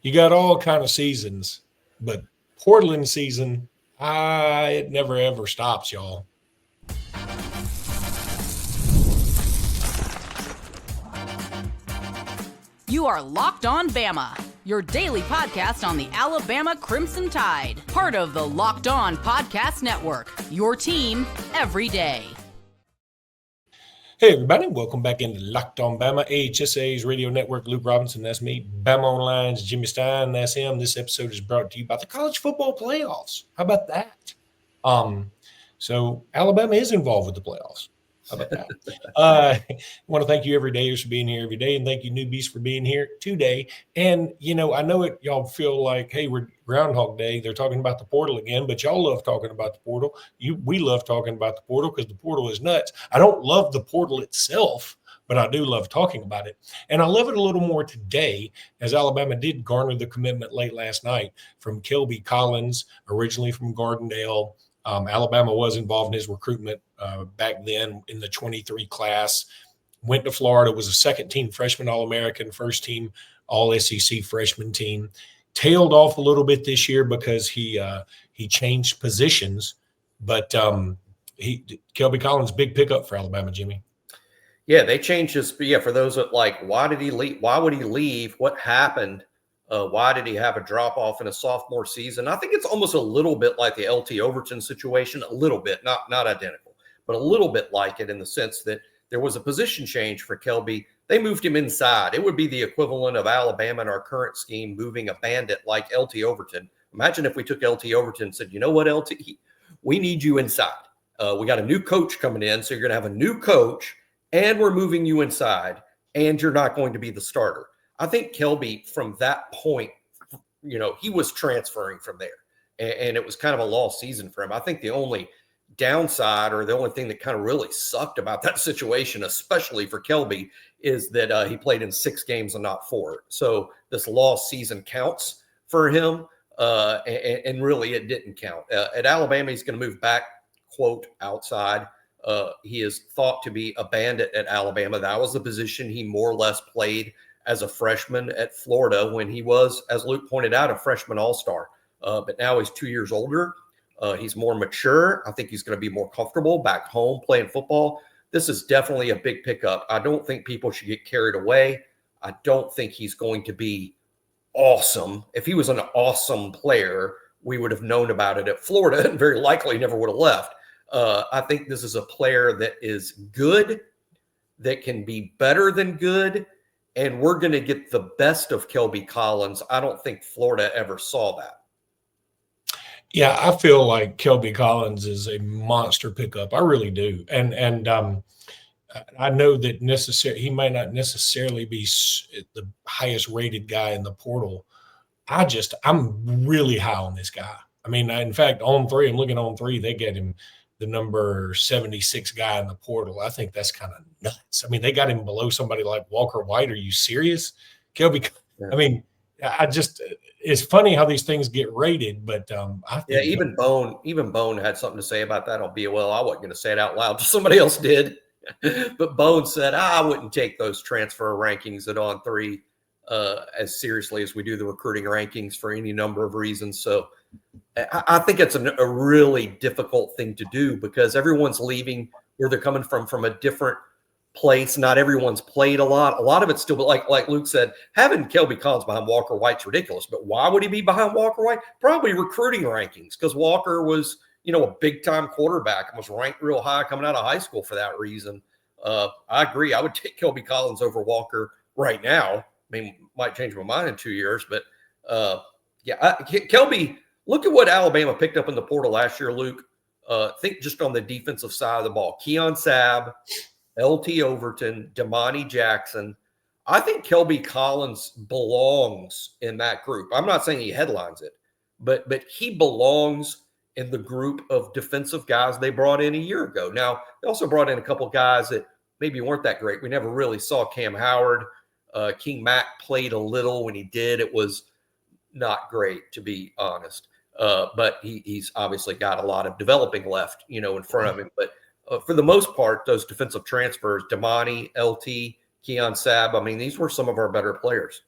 you got all kind of seasons, but Portland season, it never ever stops, y'all. You are Locked On Bama, your daily podcast on the Alabama Crimson Tide. Part of the Locked On Podcast Network, your team every day. Hey, everybody. Welcome back into Locked On Bama, AHSA's radio network. Luke Robinson, that's me. Bama Online's Jimmy Stein, that's him. This episode is brought to you by the college football playoffs. How about that? So Alabama is involved with the playoffs. How about that? I want to thank you everydayers for being here every day, and thank you newbies for being here today. And, I know it. Y'all feel like, hey, we're Groundhog Day. They're talking about the portal again, but y'all love talking about the portal. We love talking about the portal because the portal is nuts. I don't love the portal itself, but I do love talking about it. And I love it a little more today, as Alabama did garner the commitment late last night from Kelby Collins, originally from Gardendale. Alabama was involved in his recruitment back then in the 23 class. Went to Florida, was a second-team freshman All-American, first-team All-SEC freshman team. Tailed off a little bit this year because he changed positions, but Kelby Collins, big pickup for Alabama, Jimmy. Yeah, they changed his. Yeah, for those that why did he leave? Why would he leave? What happened? Why did he have a drop off in a sophomore season? I think it's almost a little bit like the LT Overton situation, a little bit, not identical, but a little bit like it in the sense that there was a position change for Kelby. They moved him inside. It would be the equivalent of Alabama in our current scheme moving a bandit like LT Overton. Imagine if we took LT Overton and said, you know what, LT, we need you inside. We got a new coach coming in, so you're going to have a new coach, and we're moving you inside, and you're not going to be the starter. I think Kelby, from that point, he was transferring from there, and it was kind of a lost season for him. I think the only downside, or the only thing that kind of really sucked about that situation, especially for Kelby, is that he played in 6 games and not 4. So this lost season counts for him, and really it didn't count. At Alabama, he's going to move back, quote, outside. He is thought to be a bandit at Alabama. That was the position he more or less played as a freshman at Florida when he was, as Luke pointed out, a freshman all-star. But now he's 2 years older. He's more mature. I think he's going to be more comfortable back home playing football. This is definitely a big pickup. I don't think people should get carried away. I don't think he's going to be awesome. If he was an awesome player, we would have known about it at Florida and very likely never would have left. I think this is a player that is good, that can be better than good, and we're going to get the best of Kelby Collins. I don't think Florida ever saw that. Yeah, I feel like Kelby Collins is a monster pickup. I really do. And I know that he might not necessarily be the highest rated guy in the portal. I'm really high on this guy. I mean, in fact, I'm looking on 3, they get him the number 76 guy in the portal. I think that's kind of nuts. I mean, they got him below somebody like Walker White. Are you serious? Kelby, yeah. I mean, it's funny how these things get rated, but I think even Bone had something to say about that on BOL. I wasn't going to say it out loud, somebody else did. But Bone said, I wouldn't take those transfer rankings at On 3 as seriously as we do the recruiting rankings for any number of reasons. So I think it's a really difficult thing to do because everyone's leaving where they're coming from a different place. Not everyone's played a lot. A lot of it's still, but like Luke said, having Kelby Collins behind Walker White's ridiculous. But why would he be behind Walker White? Probably recruiting rankings, because Walker was, a big-time quarterback and was ranked real high coming out of high school for that reason. I agree. I would take Kelby Collins over Walker right now. I mean, might change my mind in 2 years, but Kelby, look at what Alabama picked up in the portal last year, Luke. Think just on the defensive side of the ball. Keon Sabb, LT Overton, Damani Jackson. I think Kelby Collins belongs in that group. I'm not saying he headlines it, but he belongs in the group of defensive guys they brought in a year ago. Now, they also brought in a couple of guys that maybe weren't that great. We never really saw Cam Howard. King Mack played a little. When he did, it was not great, to be honest. But he's obviously got a lot of developing left, in front of him. But for the most part, those defensive transfers, Damani, LT, Keon Sabb, I mean, these were some of our better players.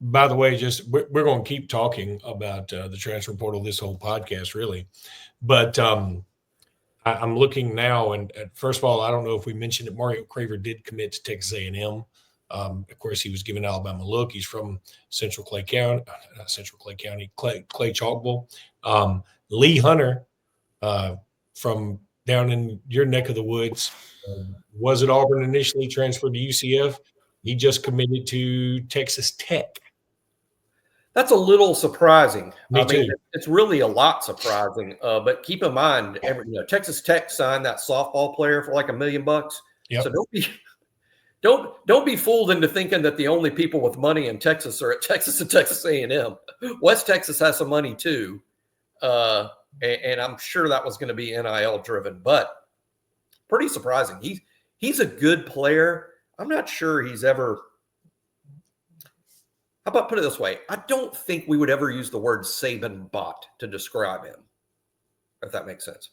by the way, just we're going to keep talking about the transfer portal this whole podcast, really. But I'm looking now, and first of all, I don't know if we mentioned it. Mario Craver did commit to Texas A&M. Of course, he was giving Alabama a look. He's from Central Clay County, not Central Clay County, Clay Chalkville. Lee Hunter from down in your neck of the woods was at Auburn initially, transferred to UCF. He just committed to Texas Tech. That's a little surprising. Me too. It's really a lot surprising. But keep in mind, Texas Tech signed that softball player for like $1 million. Yep. So don't be fooled into thinking that the only people with money in Texas are at Texas and Texas A&M. West Texas has some money too, and I'm sure that was going to be NIL driven. But pretty surprising. He's a good player. I'm not sure he's ever. How about put it this way? I don't think we would ever use the word Saban bot to describe him, if that makes sense.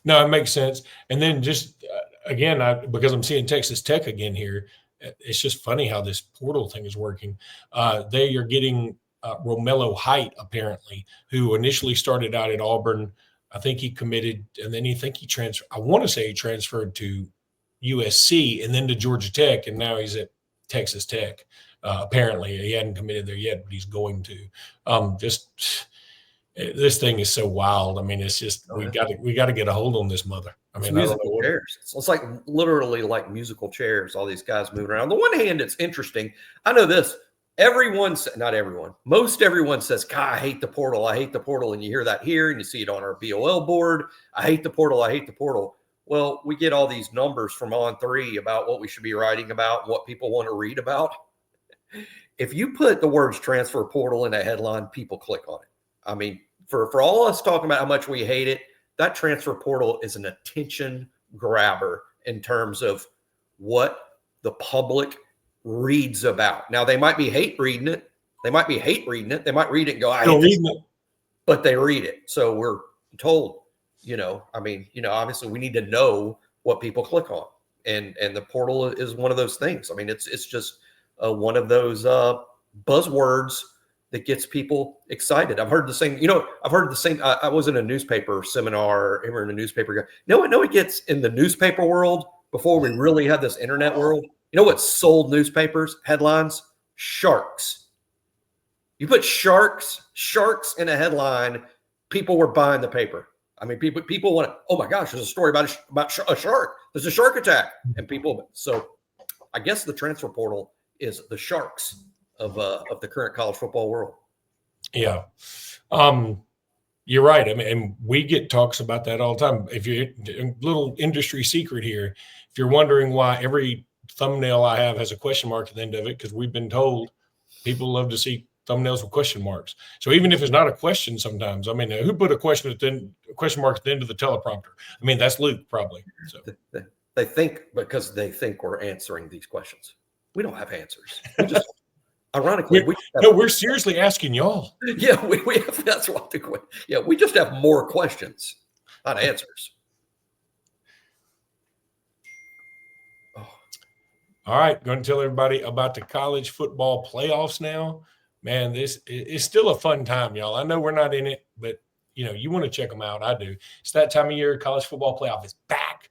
No, it makes sense. And then just, again, because I'm seeing Texas Tech again here, it's just funny how this portal thing is working. They are getting Romello Height, apparently, who initially started out at Auburn. I think he committed, and then he transferred. I want to say he transferred to USC and then to Georgia Tech, and now he's at Texas Tech. Apparently, he hadn't committed there yet, but he's going to. This thing is so wild. I mean, it's just we got to get a hold on this mother. I mean, musical chairs. It's like literally like musical chairs. All these guys moving around. On the one hand, it's interesting. I know this. Not everyone. Most everyone says, "God, I hate the portal. I hate the portal." And you hear that here, and you see it on our BOL board. I hate the portal. I hate the portal. Well, we get all these numbers from On3 about what we should be writing about, what people want to read about. If you put the words transfer portal in a headline, people click on it. I mean, for all us talking about how much we hate it, that transfer portal is an attention grabber in terms of what the public reads about. Now, they might be hate reading it. They might read it and go, I hate it. But they read it. So we're told, obviously we need to know what people click on. And the portal is one of those things. I mean, it's just one of those buzzwords that gets people excited. I've heard the same. I was in a newspaper seminar. In a newspaper guy. No, it gets in the newspaper world before we really had this internet world. You know what sold newspapers headlines? Sharks. You put sharks in a headline, people were buying the paper. I mean, people want to. Oh my gosh, there's a story about a shark. There's a shark attack, and people. So, I guess the transfer portal is the sharks of the current college football world. Yeah. You're right. I mean, and we get talks about that all the time. If you're a little industry secret here, if you're wondering why every thumbnail I have has a question mark at the end of it, because we've been told people love to see thumbnails with question marks. So even if it's not a question sometimes, I mean, who put a question mark at the end of the teleprompter? I mean, that's Luke probably. So they think because they think we're answering these questions. We don't have answers. We just ironically, we're seriously asking y'all. Yeah, we have. That's what we just have more questions, not answers. Oh. All right, going to tell everybody about the college football playoffs now. Man, this is still a fun time, y'all. I know we're not in it, but you want to check them out. I do. It's that time of year. College football playoff is back.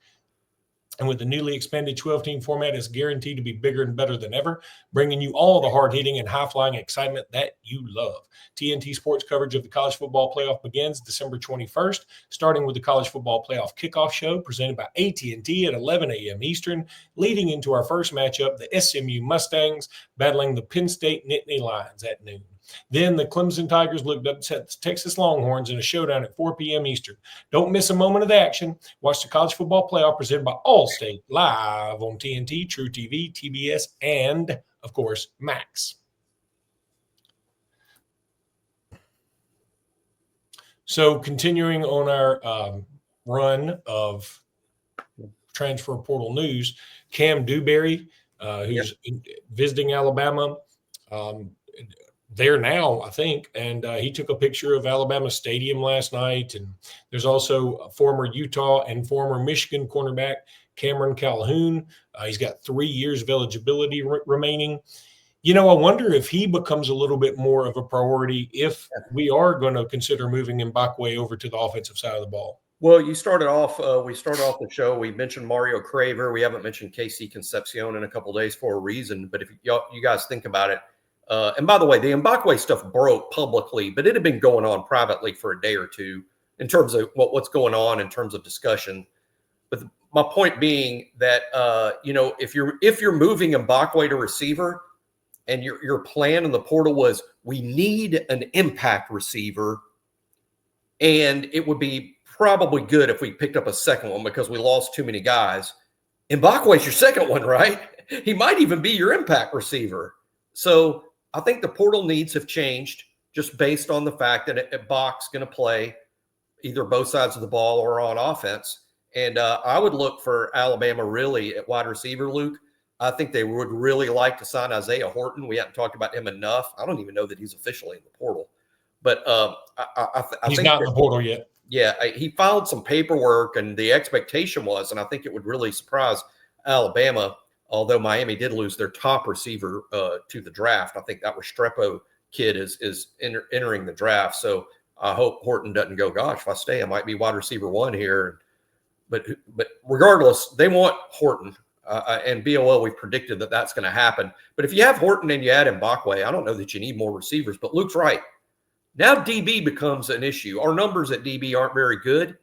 And with the newly expanded 12-team format, it's guaranteed to be bigger and better than ever, bringing you all the hard-hitting and high-flying excitement that you love. TNT Sports coverage of the college football playoff begins December 21st, starting with the college football playoff kickoff show presented by AT&T at 11 a.m. Eastern, leading into our first matchup, the SMU Mustangs battling the Penn State Nittany Lions at noon. Then the Clemson Tigers looked up to the Texas Longhorns in a showdown at 4 p.m. Eastern. Don't miss a moment of the action. Watch the college football playoff presented by Allstate live on TNT, True TV, TBS, and, of course, Max. So continuing on our run of transfer portal news, Cam Dewberry, who's visiting Alabama, there now, I think, and he took a picture of Alabama Stadium last night. And there's also a former Utah and former Michigan cornerback Cameron Calhoun. He's got 3 years of eligibility remaining. I wonder if he becomes a little bit more of a priority if we are going to consider moving Mbakwe over to the offensive side of the ball. Well, we started off the show. We mentioned Mario Craver. We haven't mentioned KC Concepcion in a couple of days for a reason. But if you guys think about it, and by the way, the Mbakwe stuff broke publicly, but it had been going on privately for a day or two in terms of what's going on in terms of discussion. But my point being that if you're moving Mbakwe to receiver, and your plan in the portal was we need an impact receiver, and it would be probably good if we picked up a second one because we lost too many guys. Mbakwe's your second one, right? He might even be your impact receiver. So I think the portal needs have changed just based on the fact that Bach's going to play either both sides of the ball or on offense. And I would look for Alabama really at wide receiver, Luke. I think they would really like to sign Isaiah Horton. We haven't talked about him enough. I don't even know that he's officially in the portal. But I he's think not in the portal yet. Yeah, he filed some paperwork, and the expectation was, and I think it would really surprise Alabama, although Miami did lose their top receiver to the draft. I think that Restrepo kid is entering the draft. So I hope Horton doesn't go, gosh, if I stay, I might be wide receiver one here. But regardless, they want Horton. And BOL, we've predicted that that's going to happen. But if you have Horton and you add Mbakwe, I don't know that you need more receivers. But Luke's right. Now DB becomes an issue. Our numbers at DB aren't very good.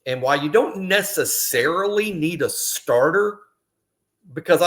And while you don't necessarily need a starter, because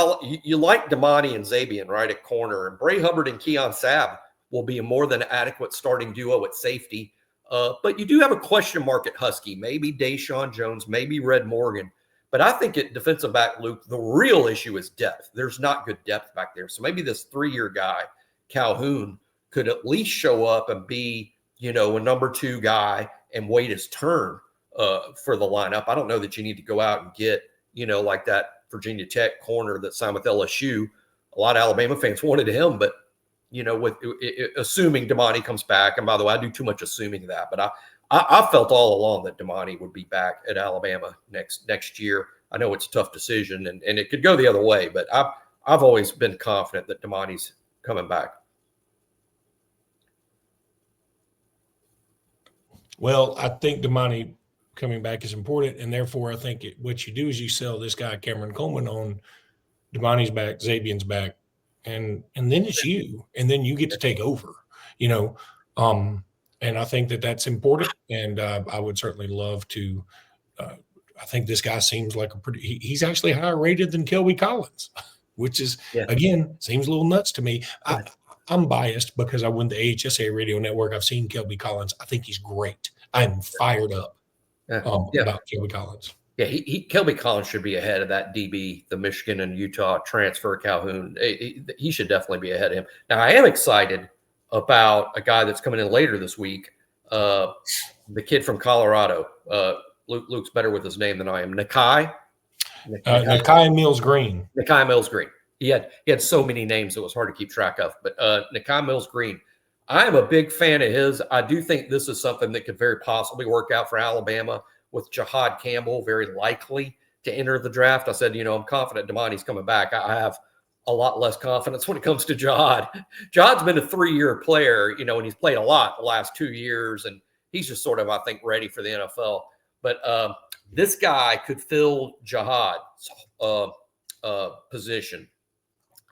you like Damani and Zabian right at corner, and Bray Hubbard and Keon Sabb will be a more than adequate starting duo at safety. But you do have a question mark at Husky. Maybe Deshaun Jones, maybe Red Morgan. But I think at defensive back, Luke, the real issue is depth. There's not good depth back there. So maybe this 3-year guy, Calhoun, could at least show up and be, a number 2 guy and wait his turn for the lineup. I don't know that you need to go out and get, like that Virginia Tech corner that signed with LSU. A lot of Alabama fans wanted him, but, with assuming Damani comes back. And by the way, I do too much assuming that, but I felt all along that Damani would be back at Alabama next year. I know it's a tough decision, and it could go the other way, but I've always been confident that Damani's coming back. Well, I think Damani coming back is important, and therefore I think what you do is you sell this guy Cameron Coleman on Damani's back, Zabian's back, and then it's you, and then you get to take over, and I think that that's important, and I would certainly love to. I think this guy seems like he's actually higher rated than Kelby Collins, which is, again, seems a little nuts to me. I'm biased because I win the AHSA radio network. I've seen Kelby Collins. I think he's great. I'm fired up about Kelby Collins. Yeah, Kelby Collins should be ahead of that DB, the Michigan and Utah transfer Calhoun. He should definitely be ahead of him. Now, I am excited about a guy that's coming in later this week, the kid from Colorado. Luke's better with his name than I am. Nakai Mills Green. Nakai Mills Green. He had so many names it was hard to keep track of. But Nakai Mills Green, I am a big fan of his. I do think this is something that could very possibly work out for Alabama with Jihad Campbell very likely to enter the draft. I said, I'm confident Damani's coming back. I have a lot less confidence when it comes to Jihad. Jihad's been a 3-year player, and he's played a lot the last 2 years, and he's just sort of, I think, ready for the NFL. But this guy could fill Jihad's position.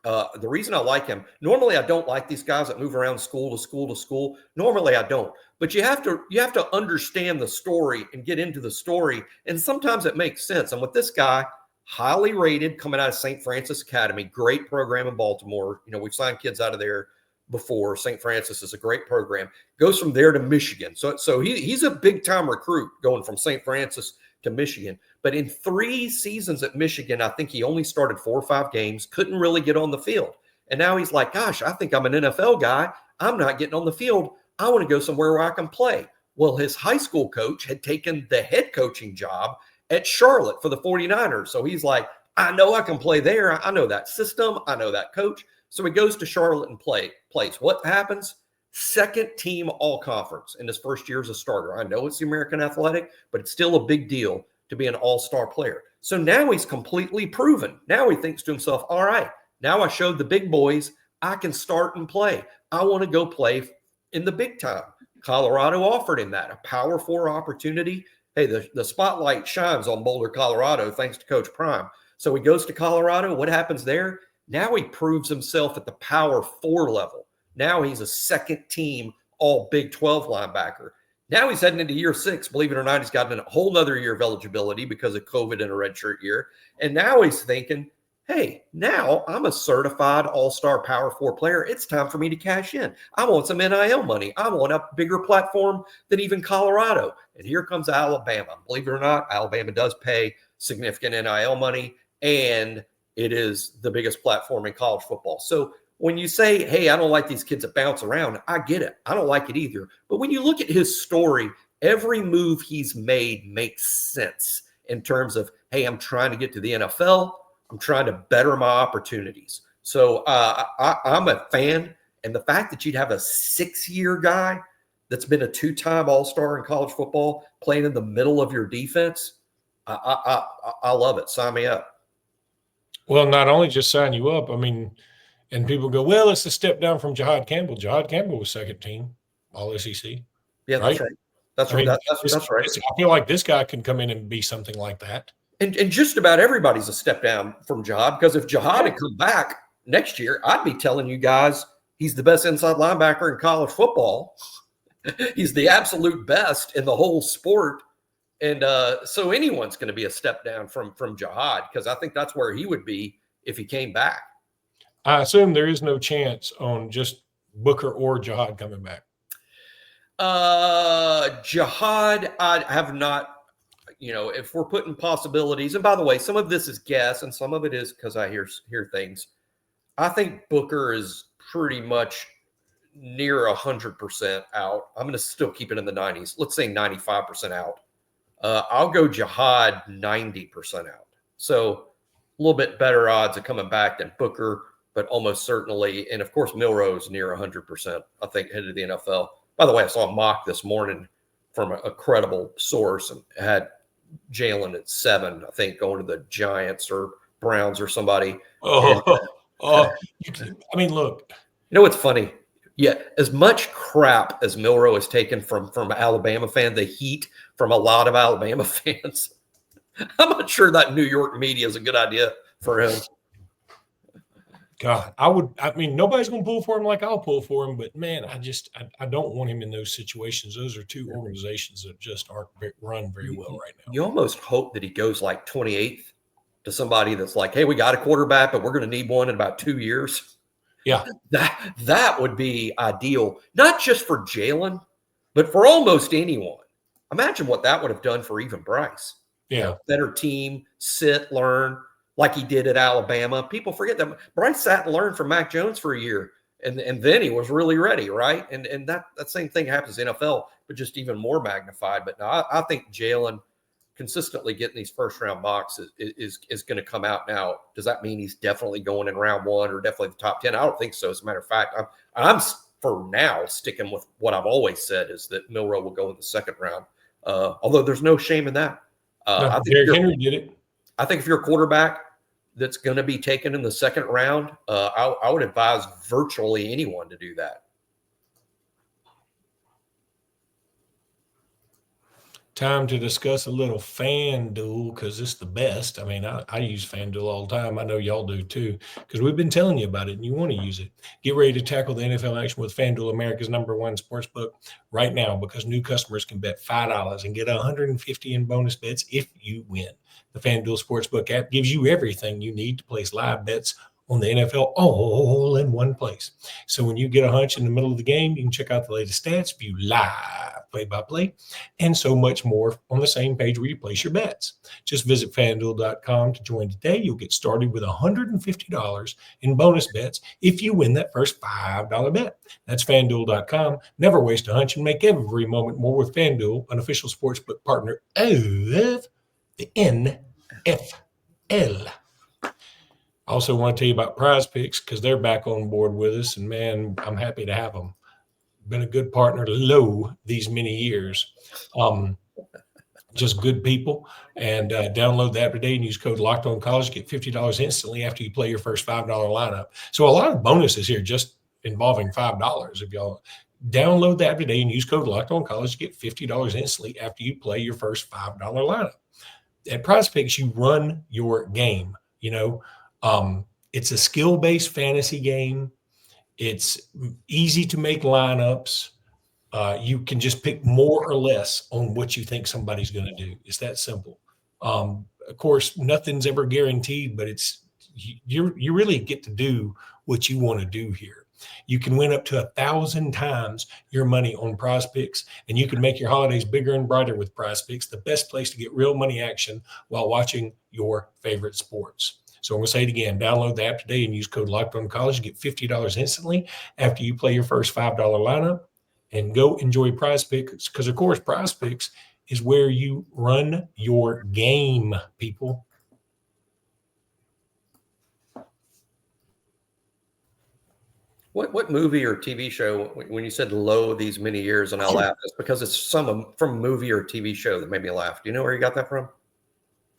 The reason I like him, normally I don't like these guys that move around school to school to school. Normally I don't. But you have to understand the story and get into the story, and sometimes it makes sense. And with this guy, highly rated, coming out of St. Francis Academy, great program in Baltimore. We've signed kids out of there before. St. Francis is a great program. Goes from there to Michigan. So he's a big-time recruit going from St. Francis to Michigan. But in 3 seasons at Michigan, I think he only started 4 or 5 games, couldn't really get on the field. And now he's like, gosh, I think I'm an NFL guy. I'm not getting on the field. I want to go somewhere where I can play. Well, his high school coach had taken the head coaching job at Charlotte for the 49ers. So he's like, I know I can play there. I know that system. I know that coach. So he goes to Charlotte and plays. What happens? Second team all conference in his first year as a starter. I know it's the American Athletic, but it's still a big deal to be an all-star player. So now he's completely proven. Now he thinks to himself, all right, now I showed the big boys I can start and play. I want to go play in the big time. Colorado offered him that, a Power 4 opportunity. Hey, the spotlight shines on Boulder, Colorado, thanks to Coach Prime. So he goes to Colorado. What happens there? Now he proves himself at the Power 4 level. Now he's a second team all Big 12 linebacker. Now he's heading into year 6. Believe it or not, he's gotten a whole nother year of eligibility because of COVID and a redshirt year. And now he's thinking, hey, now I'm a certified all-star Power 4 player. It's time for me to cash in. I want some NIL money. I want a bigger platform than even Colorado. And here comes Alabama. Believe it or not, Alabama does pay significant NIL money, and it is the biggest platform in college football. So when you say, hey, I don't like these kids that bounce around, I get it. I don't like it either. But when you look at his story, every move he's made makes sense in terms of, hey, I'm trying to get to the NFL. I'm trying to better my opportunities. So I'm a fan. And the fact that you'd have a 6-year guy that's been a 2-time all-star in college football playing in the middle of your defense, I love it. Sign me up. Well, not only just sign you up, I mean, and people go, well, it's a step down from Jahad Campbell. Jahad Campbell was second team, all SEC. Yeah, right? That's right. That's right. I feel like this guy can come in and be something like that. And just about everybody's a step down from Jahad, because if Jahad had come back next year, I'd be telling you guys he's the best inside linebacker in college football. He's the absolute best in the whole sport. And so anyone's going to be a step down from Jahad, because I think that's where he would be if he came back. I assume there is no chance on just Booker or Jahad coming back. Jahad, I have not, if we're putting possibilities, and by the way, some of this is guess and some of it is because I hear things. I think Booker is pretty much near 100% out. I'm going to still keep it in the 90s. Let's say 95% out. I'll go Jahad 90% out. So a little bit better odds of coming back than Booker, but almost certainly. And of course, Milroe's near 100%, I think, headed to the NFL. By the way, I saw a mock this morning from a credible source and had Jalen at 7, I think, going to the Giants or Browns or somebody. I mean, look. You know what's funny? Yeah, as much crap as Milroe has taken from Alabama fans, the heat from a lot of Alabama fans, I'm not sure that New York media is a good idea for him. God, I mean, nobody's going to pull for him like I'll pull for him, but man, I don't want him in those situations. Those are two organizations that just aren't run very well right now. You almost hope that he goes like 28th to somebody that's like, hey, we got a quarterback, but we're going to need one in about 2 years. Yeah. That would be ideal, not just for Jalen, but for almost anyone. Imagine what that would have done for even Bryce. Yeah. Better team, sit, learn, like he did at Alabama. People forget that Bryce sat and learned from Mac Jones for a year, and then he was really ready, right? And that same thing happens in the NFL, but just even more magnified. But no, I think Jalen consistently getting these first-round mocks is going to come out now. Does that mean he's definitely going in round 1 or definitely the top 10? I don't think so. As a matter of fact, I'm for now sticking with what I've always said, is that Milroe will go in the second round. Although there's no shame in that. I think Derrick Henry did it. I think if you're a quarterback that's going to be taken in the second round, I would advise virtually anyone to do that. Time to discuss a little FanDuel, because it's the best. I mean, I use FanDuel all the time. I know y'all do too, because we've been telling you about it and you want to use it. Get ready to tackle the NFL action with FanDuel, America's #1 sportsbook, right now, because new customers can bet $5 and get $150 in bonus bets if you win. The FanDuel Sportsbook app gives you everything you need to place live bets on the NFL all in one place. So when you get a hunch in the middle of the game, you can check out the latest stats, view live play-by-play, and so much more on the same page where you place your bets. Just visit FanDuel.com to join today. You'll get started with $150 in bonus bets if you win that first $5 bet. That's FanDuel.com. Never waste a hunch and make every moment more with FanDuel, an official sportsbook partner of the NFL. I also want to tell you about Prize Picks, because they're back on board with us, and man, I'm happy to have them. Been a good partner these many years. just good people. And download the app today and use code Locked On College. Get $50 instantly after you play your first $5 lineup. So a lot of bonuses here just involving $5. If y'all download the app today and use code Locked On College, get $50 instantly after you play your first $5 lineup. At Prize Picks, you run your game. It's a skill-based fantasy game. It's easy to make lineups. You can just pick more or less on what you think somebody's going to do. It's that simple. Of course, nothing's ever guaranteed, but you really get to do what you want to do here. You can win up to 1,000 times your money on Prize Picks, and you can make your holidays bigger and brighter with Prize Picks, the best place to get real money action while watching your favorite sports. So I'm going to say it again. Download the app today and use code Locked On College. Get $50 instantly after you play your first $5 lineup. And go enjoy Prize Picks because, of course, Prize Picks is where you run your game, people. What movie or TV show, when you said low these many years and I laughed, it's because it's from a movie or TV show that made me laugh. Do you know where you got that from?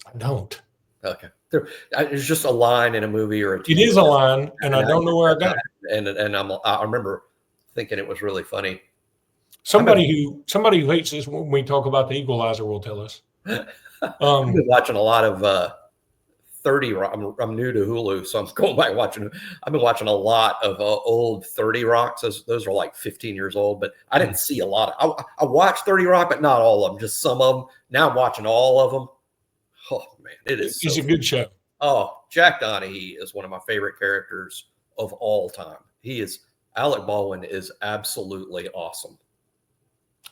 I don't. Okay. There's just a line in a movie or a TV It is a line, and I don't know where I got it. And I remember thinking it was really funny. Somebody who hates this when we talk about the Equalizer will tell us. I've been watching a lot of 30 Rock. I'm new to Hulu, so I'm going back watching. I've been watching a lot of old 30 Rocks. Those are like 15 years old, but I didn't see a lot of. I watched 30 Rock, but not all of them. Just some of them. Now I'm watching all of them. Oh man, it's a good show. Oh, Jack Donaghy is one of my favorite characters of all time. Alec Baldwin is absolutely awesome.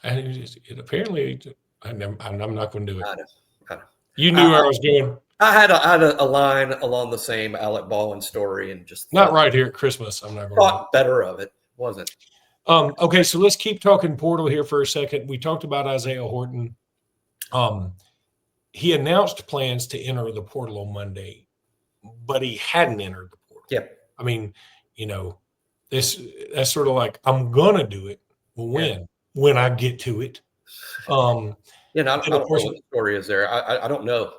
And it apparently, I'm not going to do it. I know. You knew where I was going. I had a line along the same Alec Baldwin story and just not right here at Christmas. I'm not going to thought better of it, wasn't. Okay, so let's keep talking portal here for a second. We talked about Isaiah Horton. He announced plans to enter the portal on Monday, but he hadn't entered the portal. Yep. I mean, that's sort of like, I'm going to do it. Well, when I get to it. I don't know what the story is there. I don't know.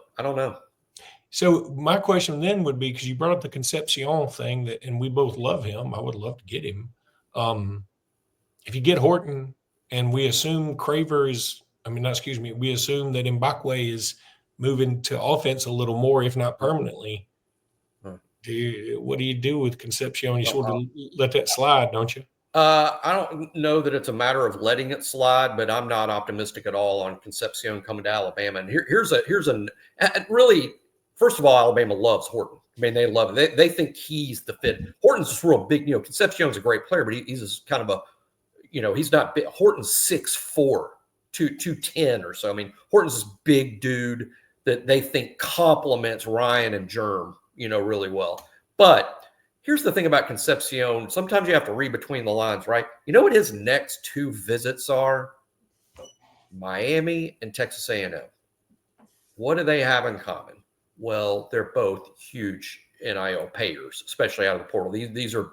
So my question then would be, because you brought up the Concepcion thing, and we both love him. I would love to get him. If you get Horton and we assume we assume that Mbakwe is moving to offense a little more, if not permanently. What do you do with Concepcion? You sort of let that slide, don't you? I don't know that it's a matter of letting it slide, but I'm not optimistic at all on Concepcion coming to Alabama. And really, first of all, Alabama loves Horton. I mean, they love it. They think he's the fit. Horton's just real big. Concepcion's a great player, but he's just kind of he's not big. Horton's 6'4", 210 or so. I mean, Horton's this big dude that they think complements Ryan and Germ, really well. But here's the thing about Concepcion. Sometimes you have to read between the lines, right? You know what his next two visits are? Miami and Texas A&M. What do they have in common? Well, they're both huge NIL payers, especially out of the portal. These are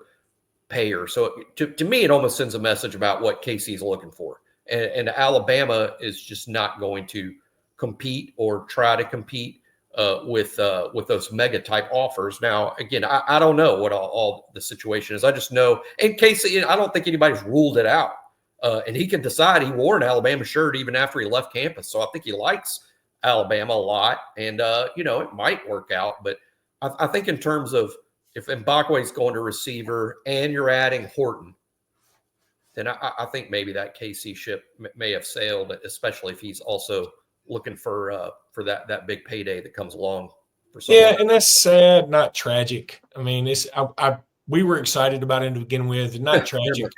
payers. So to me, it almost sends a message about what KC is looking for. And Alabama is just not going to compete or try to compete with those mega type offers. Now, again, I don't know what all the situation is. I just know, and Casey, I don't think anybody's ruled it out. And he can decide. He wore an Alabama shirt even after he left campus. So I think he likes Alabama a lot. And, it might work out. But I think in terms of if Mbakwe is going to receiver and you're adding Horton, then I think maybe that KC ship may have sailed, especially if he's also looking for that big payday that comes along for someone. Yeah, and that's sad, not tragic. I mean, we were excited about it to begin with, not tragic.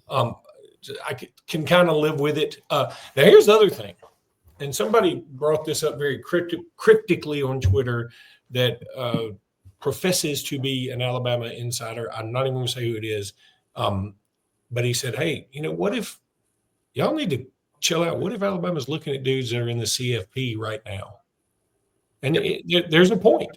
I can kind of live with it. Now, here's the other thing, and somebody brought this up very cryptically on Twitter that professes to be an Alabama insider. I'm not even going to say who it is, but he said, "Hey, what if y'all need to chill out? What if Alabama's looking at dudes that are in the CFP right now?" And there's a point.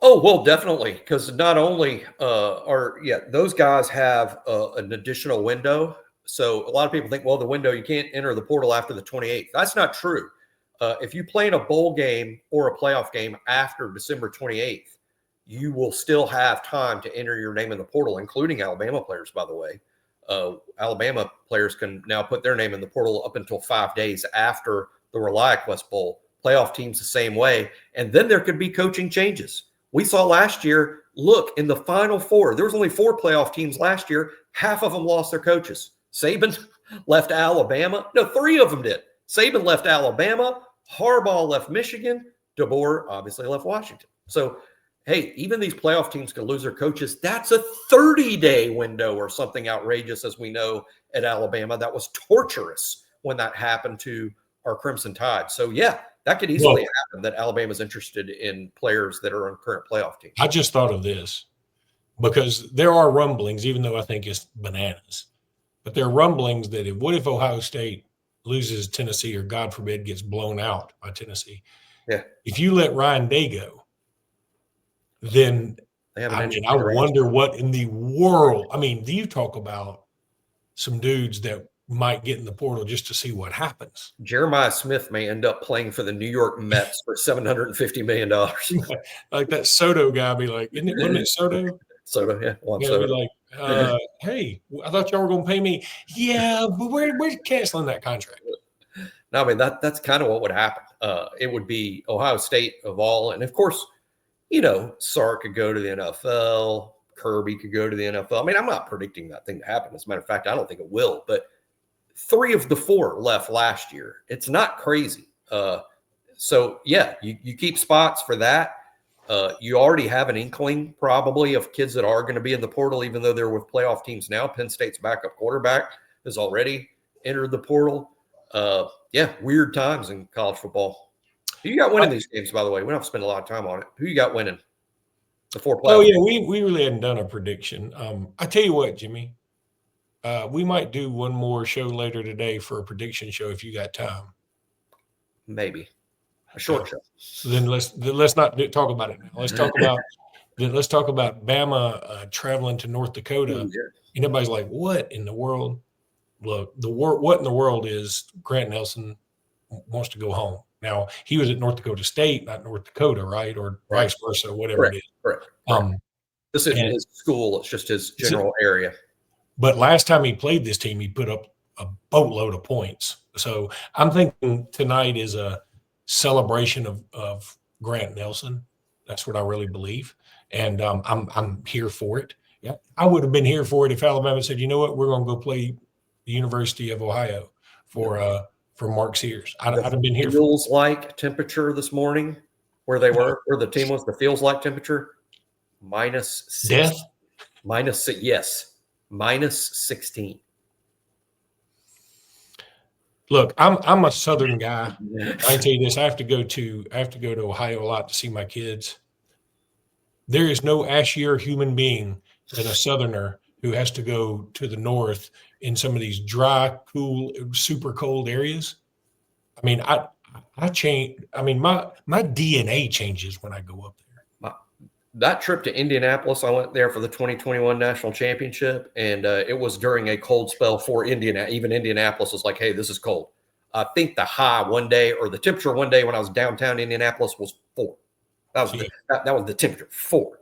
Oh, well, definitely. Because not only those guys have an additional window, So a lot of people think, well, the window, you can't enter the portal after the 28th. That's not true. If you play in a bowl game or a playoff game after December 28th, you will still have time to enter your name in the portal, including Alabama players, by the way. Alabama players can now put their name in the portal up until 5 days after the ReliaQuest Bowl. Playoff teams the same way. And then there could be coaching changes. We saw last year, look, in the Final Four, there was only 4 playoff teams last year. Half of them lost their coaches. Saban left Alabama. No, 3 of them did. Saban left Alabama. Harbaugh left Michigan. DeBoer obviously left Washington. So, hey, even these playoff teams can lose their coaches. That's a 30-day window or something outrageous, as we know, at Alabama. That was torturous when that happened to our Crimson Tide. So, yeah, that could easily happen, that Alabama's interested in players that are on current playoff teams. I just thought of this because there are rumblings, even though I think it's bananas, but there are rumblings that what if Ohio State loses Tennessee or, God forbid, gets blown out by Tennessee? Yeah. If you let Ryan Day go, then I wonder what in the world. I mean, do you talk about some dudes that might get in the portal just to see what happens? Jeremiah Smith may end up playing for the New York Mets for $750 million. Like that Soto guy be like, wasn't it Soto? Soto, yeah. Soto. Be like, hey, I thought y'all were going to pay me. Yeah, but we're canceling that contract. No, I mean, that's kind of what would happen. It would be Ohio State of all. And, of course, Sark could go to the NFL. Kirby could go to the NFL. I mean, I'm not predicting that thing to happen. As a matter of fact, I don't think it will. But 3 of the 4 left last year. It's not crazy. So, yeah, you keep spots for that. You already have an inkling probably of kids that are going to be in the portal, even though they're with playoff teams now. Penn State's backup quarterback has already entered the portal. Yeah, weird times in college football. Who you got winning these games, by the way? We don't have to spend a lot of time on it. Who you got winning the 4 playoff? Oh, yeah, we really hadn't done a prediction. I tell you what, Jimmy, we might do one more show later today for a prediction show if you got time. Maybe a short show. Then let's not talk about it now. Let's talk about Bama traveling to North Dakota. And everybody's like, "What in the world?" Look, what in the world is Grant Nelson wants to go home? Now, he was at North Dakota State, not North Dakota, right? Or vice versa, whatever it is. Correct. This isn't his school. It's just his general area. But last time he played this team, he put up a boatload of points. So I'm thinking tonight is a celebration of Grant Nelson. That's what I really believe. And I'm here for it. Yeah, I would have been here for it if Alabama said, you know what, we're going to go play the University of Ohio for Mark Sears. I'd have been here. Feels like temperature this morning where they were, where the team was, the feels like temperature, -6. Death? -6, yes. -16. Look, I'm a Southern guy. I can tell you this: I have to go to Ohio a lot to see my kids. There is no ashier human being than a Southerner who has to go to the north in some of these dry, cool, super cold areas. I mean, I change. I mean, my DNA changes when I go up there. That trip to Indianapolis, I went there for the 2021 national championship, and it was during a cold spell for Indiana. Even Indianapolis was like, hey, this is cold. I think the high one day, or the temperature one day when I was downtown Indianapolis, was 4. That was the temperature, 4.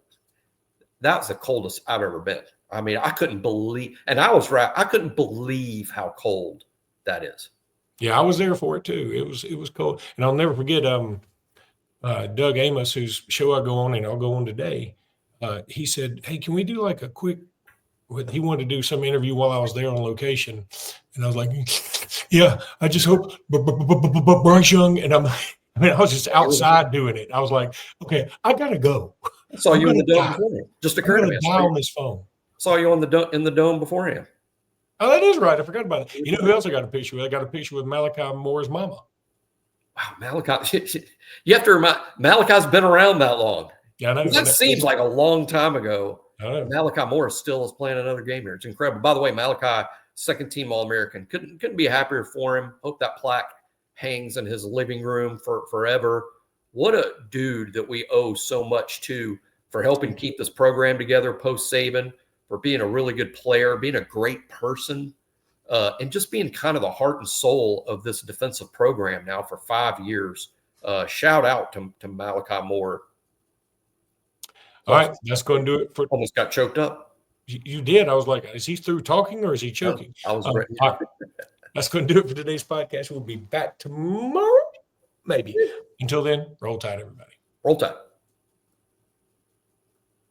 That was the coldest I've ever been. I mean, I couldn't believe, and I was right. I couldn't believe how cold that is. Yeah, I was there for it too. It was cold, and I'll never forget. Doug Amos, whose show I go on, and I'll go on today. He said, "Hey, can we do like a quick?" He wanted to do some interview while I was there on location, and I was like, "Yeah, I just hope Bryce Young." And I was just outside doing it. I was like, "Okay, I gotta go." I saw you in the dome beforehand. Just occurred to me. Die on this phone. Saw you in the dome beforehand. Oh, that is right. I forgot about it. You know who else I got a picture with? I got a picture with Malachi Moore's mama. Wow, Malachi. You have to remind, Malachi's been around that long. Yeah, I know. That seems like a long time ago. Malachi Moore still is playing another game here. It's incredible. By the way, Malachi, second-team All-American. Couldn't be happier for him. Hope that plaque hangs in his living room for forever. What a dude that we owe so much to for helping keep this program together post-Saban, for being a really good player, being a great person. and just being kind of the heart and soul of this defensive program now for 5 years. Shout out to Malachi Moore. All right, that's going to do it for. Almost got choked up. You did. I was like, is he through talking or is he choking? I was ready. All right, that's going to do it for today's podcast. We'll be back tomorrow, maybe. Until then, roll tide, everybody. Roll Tide.